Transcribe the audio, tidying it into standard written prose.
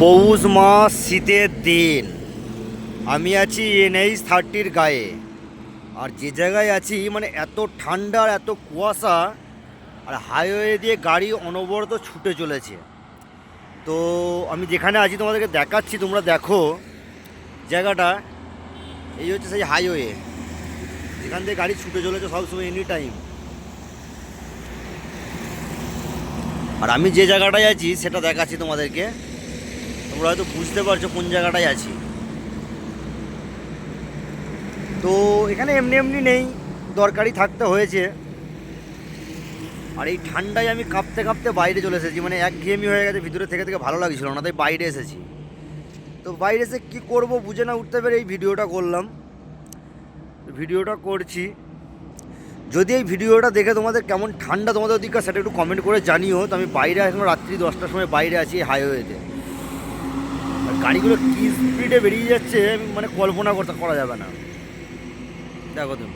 পৌষ মাস, শীতের দিন। আমি আছি NH-30 গায়ে। আর যে জায়গায় আছি মানে এত ঠান্ডা আর এত কুয়াশা, আর হাইওয়ে দিয়ে গাড়ি অনবরত ছুটে চলেছে। তো আমি যেখানে আছি তোমাদেরকে দেখাচ্ছি, তোমরা দেখো জায়গাটা। এই হচ্ছে সেই হাইওয়ে, যেখান থেকে গাড়ি ছুটে চলেছে সবসময়, এনি টাইম। আর আমি যে জায়গাটায় আছি সেটা দেখাচ্ছি তোমাদেরকে, তোমরা হয়তো বুঝতে পারছো কোন জায়গাটায় আছি। তো এখানে এমনি এমনি নেই, দরকারি থাকতে হয়েছে। আর এই ঠান্ডায় আমি কাঁপতে কাঁপতে বাইরে চলে এসেছি, মানে একঘেয়েমি হয়ে গেছে, ভিতরে থেকে থেকে ভালো লাগছিল না, তাই বাইরে এসেছি। তো বাইরে এসে কী করব বুঝে না উঠতে পেরে এই ভিডিওটা করলাম, ভিডিওটা করছি। যদি এই ভিডিওটা দেখে তোমাদের কেমন ঠান্ডা তোমাদের ওদিককার সেটা একটু কমেন্ট করে জানিও। তো আমি বাইরে এখন রাত্রি 10টার সময় বাইরে আছি হাইওয়েতে। আর গাড়িগুলো কী স্পিডে বেরিয়ে যাচ্ছে মানে কল্পনা করা যাবে না। দেখো তুমি।